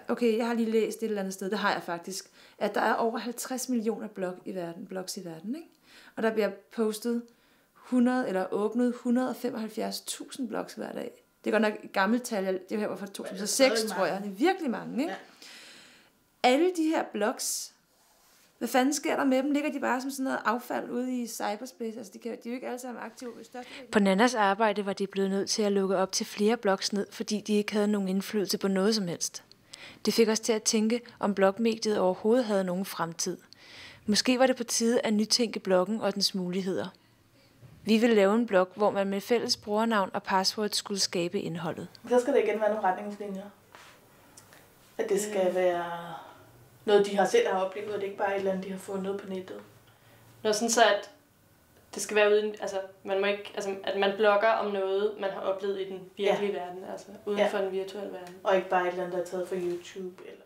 Okay, jeg har lige læst et eller andet sted, det har jeg faktisk, at der er over 50 millioner blogs i verden, ikke? Og der bliver postet 100 eller åbnet 175.000 blogs hver dag. Det er godt nok et gammelt tal, det her var fra 2006, tror jeg. Det er virkelig mange, ikke? Ja. Alle de her blogs, hvad fanden sker der med dem? Ligger de bare som sådan noget affald ude i cyberspace? Altså, de er jo ikke alle sammen aktive. På Nannas arbejde var de blevet nødt til at lukke op til flere blogs ned, fordi de ikke havde nogen indflydelse på noget som helst. Det fik os til at tænke, om blogmediet overhovedet havde nogen fremtid. Måske var det på tide at nytænke bloggen og dens muligheder. Vi ville lave en blog, hvor man med fælles brugernavn og password skulle skabe indholdet. Så skal der igen være nogle retningslinjer. At det skal være noget, de selv har oplevet, og det ikke bare et eller andet, de har fundet på nettet. Noget sådan så, at det skal være uden, altså man må ikke, altså at man blogger om noget, man har oplevet i den virkelige verden, altså uden for den virtuelle verden. Og ikke bare et eller andet, der er taget fra YouTube eller.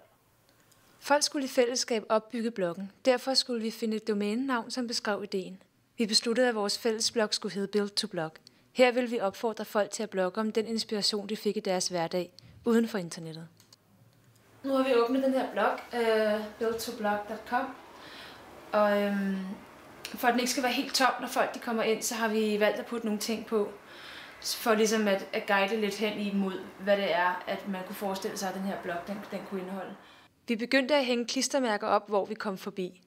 Folk skulle i fællesskab opbygge bloggen. Derfor skulle vi finde et domænenavn, som beskrev ideen. Vi besluttede, at vores fælles blog skulle hedde Build to Blog. Her vil vi opfordre folk til at blogge om den inspiration, de fik i deres hverdag, uden for internettet. Nu har vi åbnet den her blog, buildtoblog.com, og for at den ikke skal være helt tom, når folk de kommer ind, så har vi valgt at putte nogle ting på, for ligesom at guide lidt hen imod, hvad det er, at man kunne forestille sig, at den her blog den kunne indeholde. Vi begyndte at hænge klistermærker op, hvor vi kom forbi.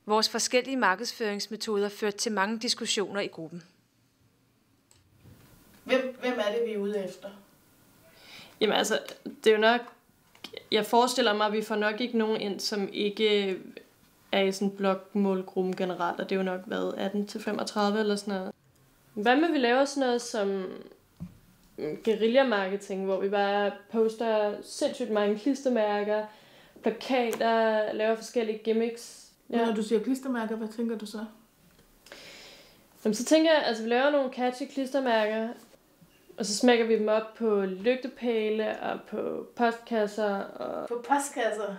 Vores forskellige markedsføringsmetoder førte til mange diskussioner i gruppen. Hvem er det, vi er ude efter? Jamen altså, det er jo nok. Jeg forestiller mig, at vi får nok ikke nogen ind, som ikke er i sådan en blogmålgruppe generelt, og det er jo nok været 18-35 eller sådan noget. Hvad med vi laver sådan noget som guerilla-marketing, hvor vi bare poster sindssygt mange klistermærker, plakater, laver forskellige gimmicks. Ja. Når du siger klistermærker, hvad tænker du så? Jamen, så tænker jeg, altså vi laver nogle catchy klistermærker, og så smækker vi dem op på lygtepæle og på postkasser. Og på postkasser?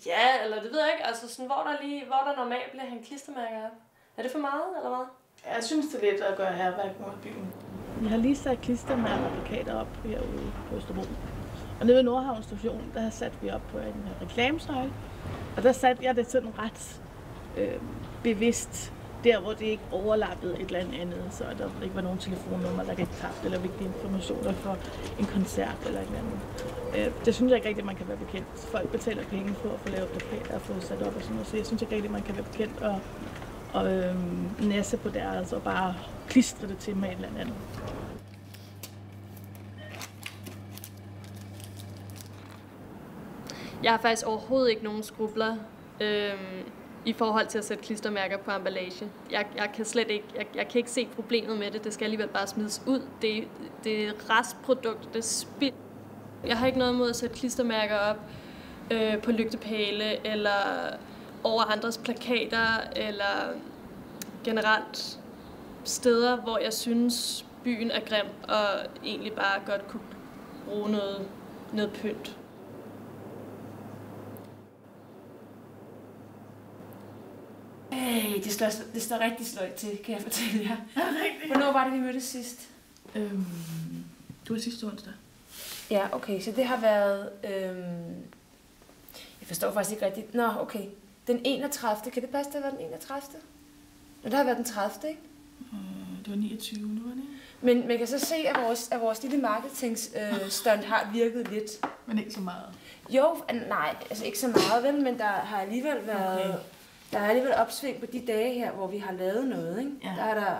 Ja, eller det ved jeg ikke. Altså sådan, hvor der normalt bliver hængt klistermærker op. Er det for meget, eller hvad? Jeg synes, det er lidt at gøre herværk mod byen. Vi har lige sat klistermærker og plakater op herude på Østerbro. Og nede ved Nordhavn Station, der satte vi op på en reklamesøjle. Og der satte jeg det sådan ret bevidst, der hvor det ikke overlappede et eller andet, så der ikke var nogen telefonnummer, der gik tabt, eller vigtige informationer for en koncert eller et eller andet. Det synes jeg ikke rigtigt, man kan være bekendt. Folk betaler penge for at få lavet plakater og få sat op og sådan noget, så jeg synes ikke rigtigt, man kan være bekendt og næse på deres og bare klistre det til med et eller andet. Jeg har faktisk overhovedet ikke nogen skrubler i forhold til at sætte klistermærker på emballage. Jeg kan slet ikke, jeg kan ikke se problemet med det. Det skal alligevel bare smides ud. Det er restprodukt, det er spild. Jeg har ikke noget imod at sætte klistermærker op på lygtepæle eller over andres plakater eller generelt steder, hvor jeg synes byen er grim og egentlig bare godt kunne bruge noget pynt. Hey, det står rigtig sløjt til, kan jeg fortælle jer. Hvornår var det, vi mødtes sidst? Du var sidste onsdag. Ja, okay, så det har været... jeg forstår faktisk ikke rigtigt. Nå, okay. Den 31. Kan det passe, det har været den 31. Nå, det har været den 30. ikke? Det var 29 nu, var det ikke? Men man kan så se, at vores lille marketingstunt har virket lidt. Men ikke så meget? Jo, nej, altså ikke så meget, vel, men der har alligevel været... Okay. Der er alligevel opsving på de dage her, hvor vi har lavet noget, ikke? Ja. Der er der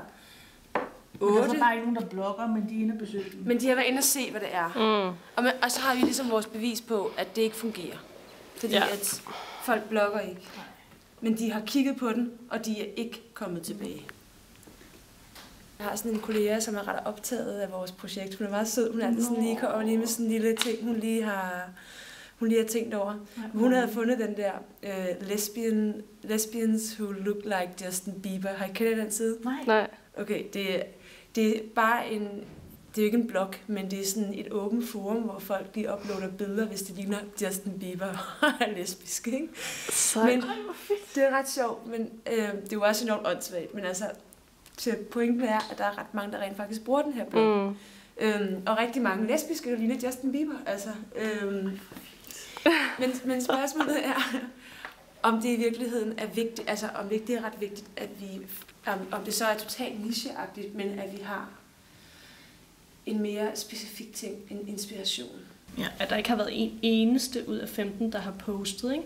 8. Der er så bare ikke nogen, der blogger, men de er inde og besøger dem. Men de har været inde og se, hvad det er. Og så har vi ligesom vores bevis på, at det ikke fungerer. Fordi at folk blogger ikke. Men de har kigget på den, og de er ikke kommet tilbage. Jeg har sådan en kollega, som er ret optaget af vores projekt. Hun er meget sød. Hun er altid sådan lige kommer lige med sådan en lille ting, hun lige har tænkt over. Hun havde fundet den der lesbians who look like Justin Bieber. Har I kendt den side? Nej. Okay, det er bare en... Det er jo ikke en blog, men det er sådan et åbent forum, hvor folk lige uploader billeder, hvis det ligner Justin Bieber og er lesbisk, ikke? Men det er ret sjovt, men det er jo også enormt åndssvagt. Men altså, pointen er, at der er ret mange, der rent faktisk bruger den her blog. Og rigtig mange lesbiske, der ligner Justin Bieber. Altså, men spørgsmålet er, om det i virkeligheden er vigtigt, altså om det er ret vigtigt, at vi, om det så er totalt nicheagtigt, men at vi har en mere specifik ting, en inspiration. Ja, at der ikke har været en eneste ud af 15, der har postet, ikke?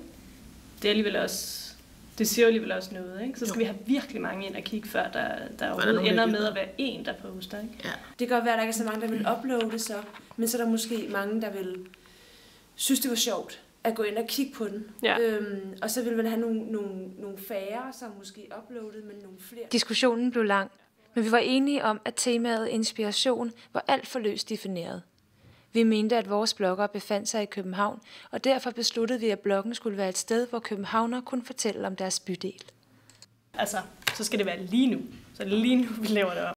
Det er alligevel også, det siger jo alligevel også noget, ikke? Så skal vi have virkelig mange ind og kigge, før der overhovedet ender med at være en, der poster, ikke? Ja. Det kan godt være, at der ikke er så mange, der vil uploade så, men så er der måske mange, der vil synes, det var sjovt at gå ind og kigge på den. Ja. Og så vil man have nogle færre, som måske uploadede, men nogle flere. Diskussionen blev lang, men vi var enige om, at temaet inspiration var alt for løst defineret. Vi mente, at vores bloggere befandt sig i København, og derfor besluttede vi, at bloggen skulle være et sted, hvor københavnere kunne fortælle om deres bydel. Altså, så skal det være lige nu. Så det er lige nu, vi laver det op.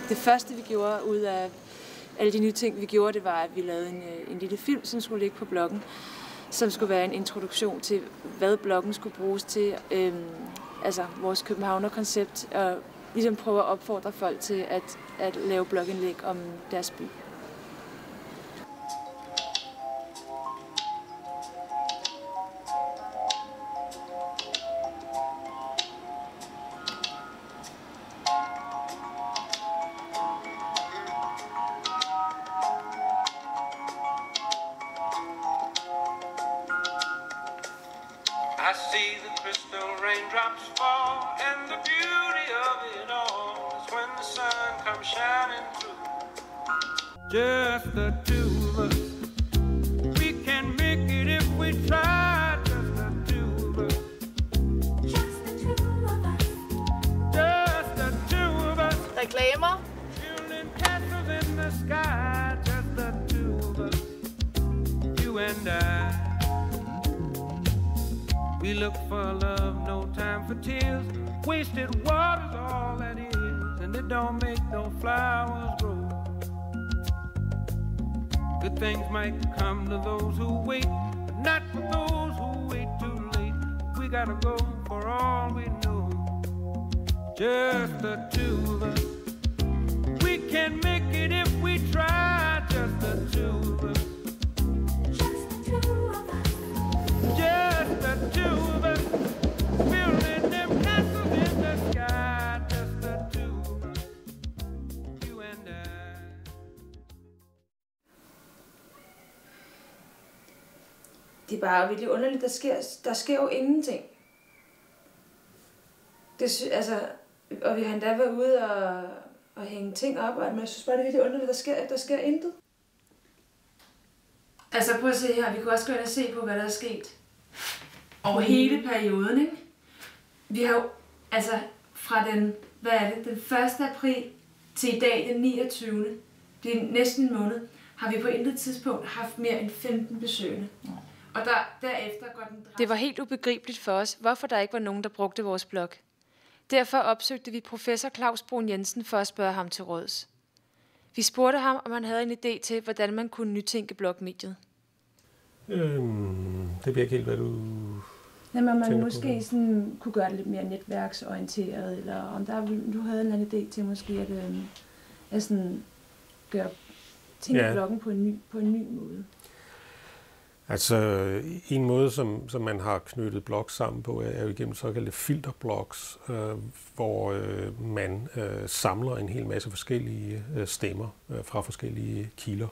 Det første, vi gjorde ud af alle de nye ting, vi gjorde, det var, at vi lavede en lille film, som skulle ligge på bloggen, som skulle være en introduktion til, hvad bloggen skulle bruges til, altså vores københavner-koncept, og ligesom prøve at opfordre folk til at lave blogindlæg om deres by. I see the crystal raindrops fall, and the beauty of it all is when the sun comes shining through. Just the two of us, we can make it if we try. Just the two of us, Just the two of us. just the two of us, Reklamer. building castles in the sky. Just the two of us, you and I. We look for love, no time for tears. Wasted water's all that is, and it don't make no flowers grow. Good things might come to those who wait, but not for those who wait too late. We gotta go for all we know. Just the two of us. We can make it if we try. Just the two of us. Just the two of us. Just the two of us, building them castles in the sky. Just the two of us, you and I. Det er bare virkelig underligt, der sker jo ingenting. Altså, og vi har endda været ude og hænge ting op, og jeg synes bare, det er virkelig underligt, der sker intet. Altså prøv at se her, vi kan også gå ind og se på, hvad der er sket over hele perioden, ikke? Vi har jo, altså fra den 1. april til i dag, den 29. Det er næsten en måned, har vi på intet tidspunkt haft mere end 15 besøgende. Og derefter går den... Det var helt ubegribeligt for os, hvorfor der ikke var nogen, der brugte vores blog. Derfor opsøgte vi professor Claus Brun Jensen for at spørge ham til råds. Vi spurgte ham, om han havde en idé til, hvordan man kunne nytænke blogmediet. Det bliver ikke helt, hvad du... Jamen, om man tænker måske sådan kunne gøre det lidt mere netværksorienteret, eller om du havde en anden idé til måske at sådan gøre ting i bloggen på en ny måde. Altså, en måde, som man har knyttet blogs sammen på, er jo igennem såkaldte filterblogs, hvor man samler en hel masse forskellige stemmer fra forskellige kilder,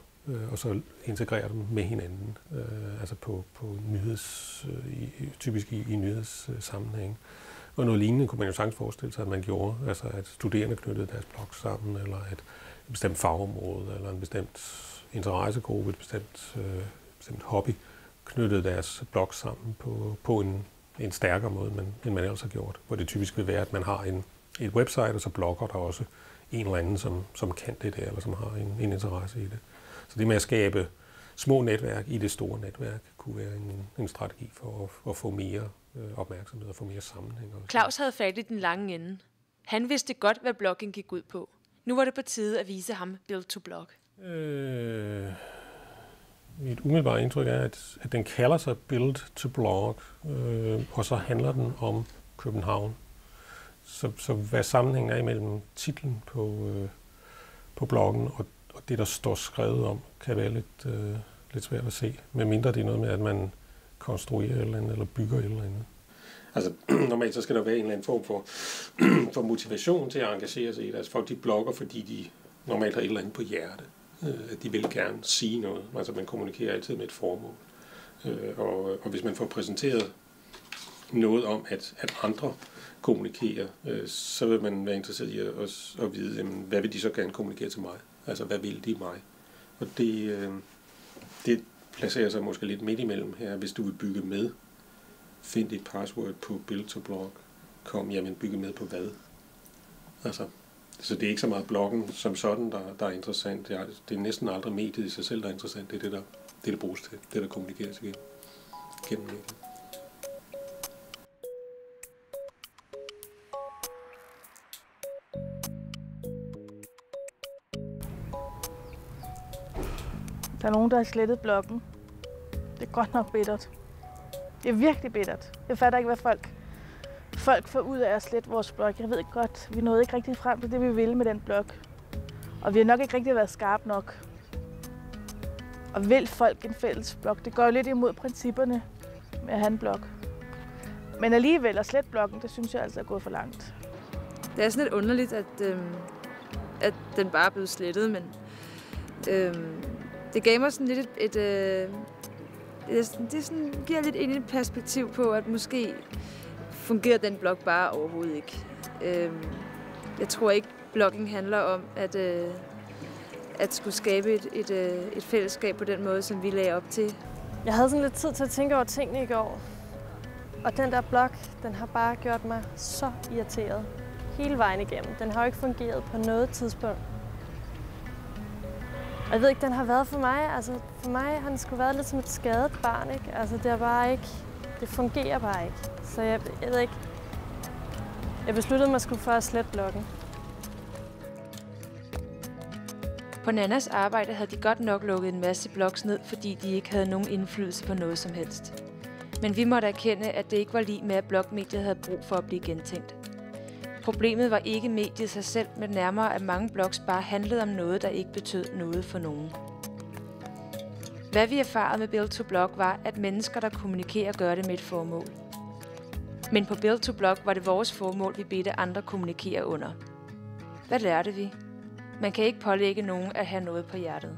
og så integrerer dem med hinanden, altså på typisk i nyhedssammenhæng. Og noget lignende kunne man jo sagtens forestille sig, at man gjorde, altså at studerende knyttede deres blogs sammen, eller et bestemt fagområde, eller en bestemt interessegruppe, et bestemt hobby, knyttede deres blog sammen på en stærkere måde, end man ellers har gjort. Hvor det typisk vil være, at man har et website, og så blogger der også en eller anden, som kan det der, eller som har en interesse i det. Så det med at skabe små netværk i det store netværk, kunne være en strategi for at få mere opmærksomhed og få mere sammenhæng. Claus havde fat i den lange ende. Han vidste godt, hvad blogging gik ud på. Nu var det på tide at vise ham Build to Blog. Mit umiddelbare indtryk er, at den kalder sig Build to Blog, og så handler den om København. Så hvad sammenhængen er imellem titlen på bloggen og det, der står skrevet om, kan være lidt svært at se. Medmindre det er noget med, at man konstruerer et eller andet, eller bygger et eller andet. Altså, normalt så skal der være en eller anden form for motivation til at engagere sig i det. Altså folk, de blogger, fordi de normalt har et eller andet på hjerte. At de vil gerne sige noget. Altså man kommunikerer altid med et formål. Og hvis man får præsenteret noget om, at andre kommunikerer, så vil man være interesseret i at vide, jamen, hvad vil de så gerne kommunikere til mig? Altså hvad vil de mig? Og det placerer sig måske lidt midt imellem her. Hvis du vil bygge med, find dit password på build2blog. Jamen bygge med på hvad? Altså, så det er ikke så meget bloggen som sådan, der er interessant. Det er næsten aldrig mediet i sig selv, der er interessant. Det er det, der bruges til. Det, der kommunikeres gennem mediet. Der er nogen, der har slettet bloggen. Det er godt nok bittert. Det er virkelig bittert. Jeg fatter ikke, hvad folk får ud af at slette vores blog. Jeg ved godt, vi nåede ikke rigtig frem til det, vi ville med den blog. Og vi har nok ikke rigtig været skarpe nok. Og vil folk en fælles blog? Det går jo lidt imod principperne med at have en blog. Men alligevel at slette bloggen, det synes jeg altså er gået for langt. Det er sådan lidt underligt, at den bare er blevet slettet, men det gav mig sådan lidt det sådan, giver lidt ind i et perspektiv på, at måske fungerer den blog bare overhovedet ikke. Jeg tror ikke, blogging handler om at skulle skabe et fællesskab på den måde, som vi lagde op til. Jeg havde sådan lidt tid til at tænke over tingene i går. Og den der blog, den har bare gjort mig så irriteret hele vejen igennem. Den har jo ikke fungeret på noget tidspunkt. Og jeg ved ikke, den har været for mig. Altså, for mig har den sgu været lidt som et skadet barn, ikke? Altså, det er bare ikke... Det fungerer bare ikke. Så jeg ved ikke... Jeg besluttede mig sgu for at slette bloggen. På Nannas arbejde havde de godt nok lukket en masse blogs ned, fordi de ikke havde nogen indflydelse på noget som helst. Men vi måtte erkende, at det ikke var lige med, at blogmediet havde brug for at blive gentænkt. Problemet var ikke mediet sig selv, men nærmere, at mange blogs bare handlede om noget, der ikke betød noget for nogen. Hvad vi erfarede med Build to Blog var, at mennesker, der kommunikerer, gør det med et formål. Men på Build to Blog var det vores formål, vi bedte andre kommunikere under. Hvad lærte vi? Man kan ikke pålægge nogen at have noget på hjertet.